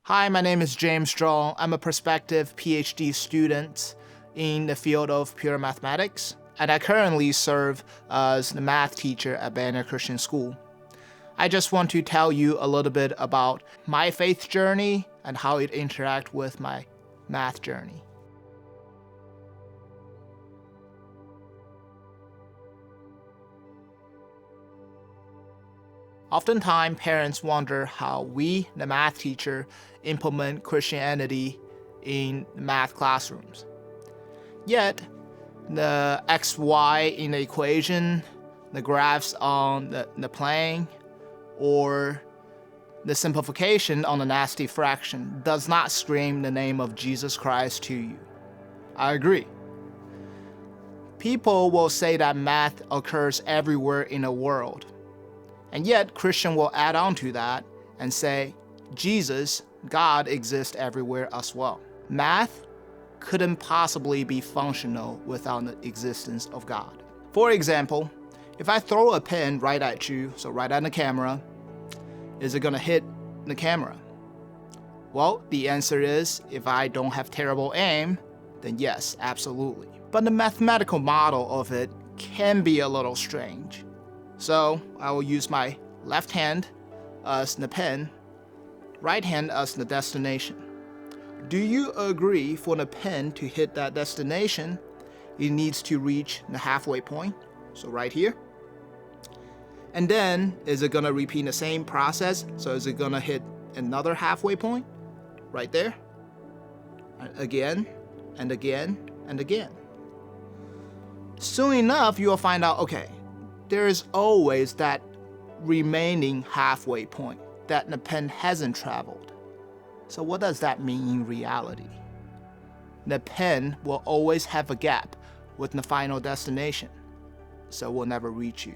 Hi, my name is Zhong. I'm a prospective PhD student in the field of pure mathematics, and I currently serve as the math teacher at Banner Christian School. I just want to tell you a little bit about my faith journey and how it interacts with my math journey. Oftentimes, parents wonder how we, the math teacher, implement Christianity in math classrooms. Yet, the x, y in the equation, the graphs on the plane, or the simplification on the nasty fraction does not scream the name of Jesus Christ to you. I agree. People will say that math occurs everywhere in the world. And yet, Christian will add on to that and say, Jesus, God exists everywhere as well. Math couldn't possibly be functional without the existence of God. For example, if I throw a pen right at you, so right at the camera, is it gonna hit the camera? Well, the answer is, if I don't have terrible aim, then yes, absolutely. But the mathematical model of it can be a little strange. So I will use my left hand as the pen, right hand as the destination. Do you agree for the pen to hit that destination, it needs to reach the halfway point? So right here. And then, is it gonna repeat the same process? So is it gonna hit another halfway point? Right there. Again, and again, and again. Soon enough, you'll find out, okay, there is always that remaining halfway point that the pen hasn't traveled. So what does that mean in reality? The pen will always have a gap with the final destination, so it will never reach you.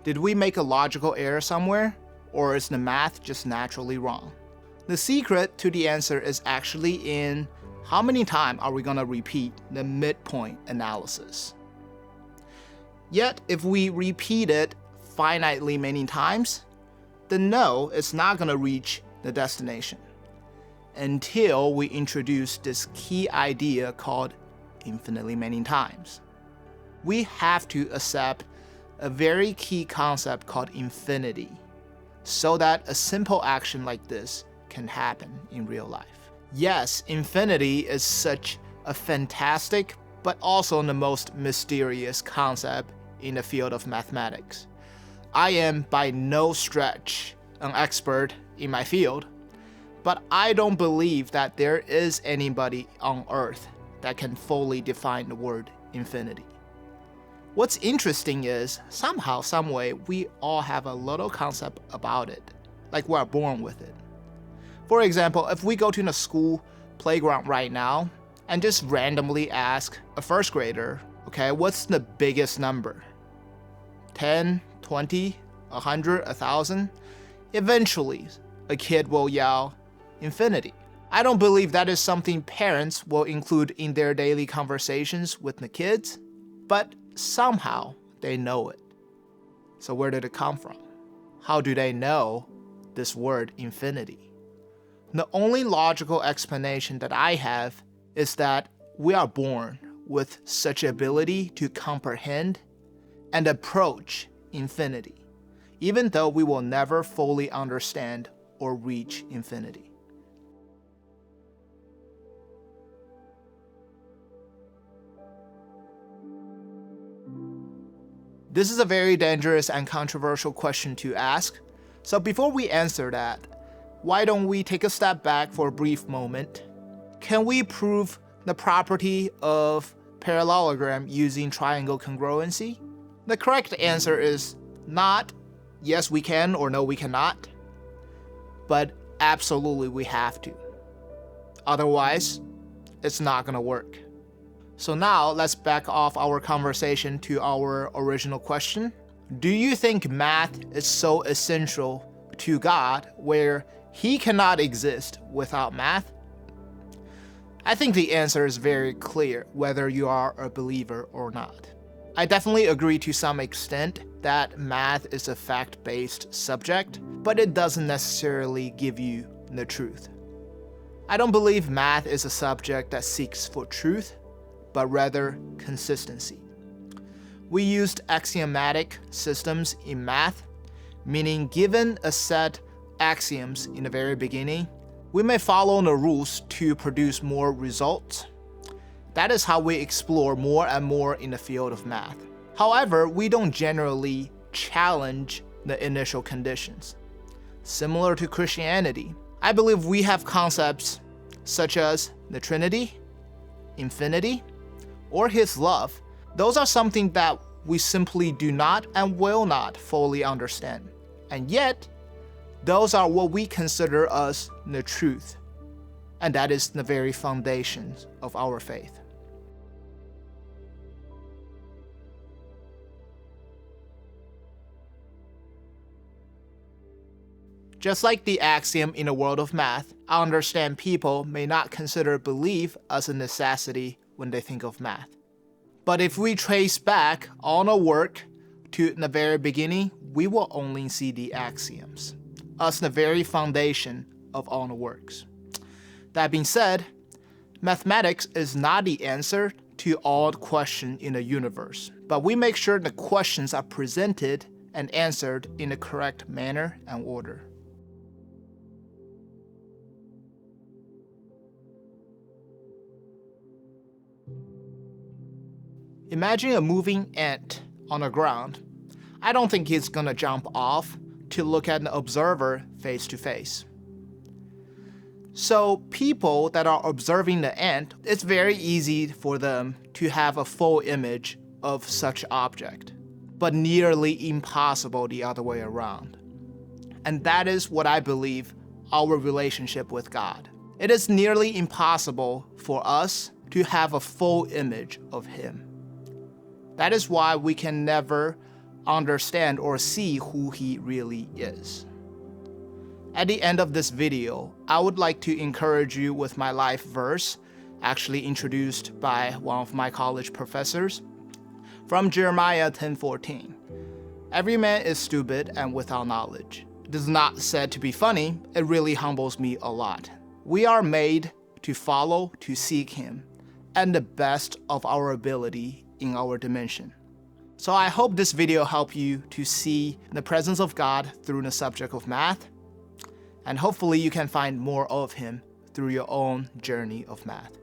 Did we make a logical error somewhere, or is the math just naturally wrong? The secret to the answer is actually in how many times are we gonna repeat the midpoint analysis. Yet, if we repeat it finitely many times, then no, it's not going to reach the destination until we introduce this key idea called infinitely many times. We have to accept a very key concept called infinity so that a simple action like this can happen in real life. Yes, infinity is such a fantastic but also the most mysterious concept in the field of mathematics. I am by no stretch an expert in my field, but I don't believe that there is anybody on earth that can fully define the word infinity. What's interesting is, somehow, someway, we all have a little concept about it, like we're born with it. For example, if we go to the school playground right now and just randomly ask a first grader, okay, what's the biggest number? 10, 20, 100, 1,000? Eventually, a kid will yell, infinity. I don't believe that is something parents will include in their daily conversations with the kids, but somehow they know it. So where did it come from? How do they know this word infinity? The only logical explanation that I have is that we are born with such ability to comprehend and approach infinity, even though we will never fully understand or reach infinity. This is a very dangerous and controversial question to ask, so before we answer that, why don't we take a step back for a brief moment? Can we prove the property of parallelogram using triangle congruency? The correct answer is not yes we can or no we cannot, but absolutely we have to. Otherwise, it's not gonna work. So now let's back off our conversation to our original question. Do you think math is so essential to God where He cannot exist without math? I think the answer is very clear whether you are a believer or not. I definitely agree to some extent that math is a fact-based subject, but it doesn't necessarily give you the truth. I don't believe math is a subject that seeks for truth, but rather consistency. We used axiomatic systems in math, meaning given a set axioms in the very beginning, we may follow the rules to produce more results. That is how we explore more and more in the field of math. However, we don't generally challenge the initial conditions. Similar to Christianity, I believe we have concepts such as the Trinity, infinity, or His love. Those are something that we simply do not and will not fully understand. And yet, those are what we consider as the truth. And that is the very foundations of our faith. Just like the axiom in the world of math, I understand people may not consider belief as a necessity when they think of math. But if we trace back all the work to the very beginning, we will only see the axioms as the very foundation of all the works. That being said, mathematics is not the answer to all questions in the universe, but we make sure the questions are presented and answered in the correct manner and order. Imagine a moving ant on the ground. I don't think he's gonna jump off to look at an observer face to face. So people that are observing the ant, it's very easy for them to have a full image of such object, but nearly impossible the other way around. And that is what I believe our relationship with God. It is nearly impossible for us to have a full image of Him. That is why we can never understand or see who He really is. At the end of this video, I would like to encourage you with my life verse, actually introduced by one of my college professors, from Jeremiah 10:14. Every man is stupid and without knowledge. It is not said to be funny, it really humbles me a lot. We are made to follow, to seek Him, and the best of our ability in our dimension. So I hope this video helped you to see the presence of God through the subject of math, and hopefully you can find more of Him through your own journey of math.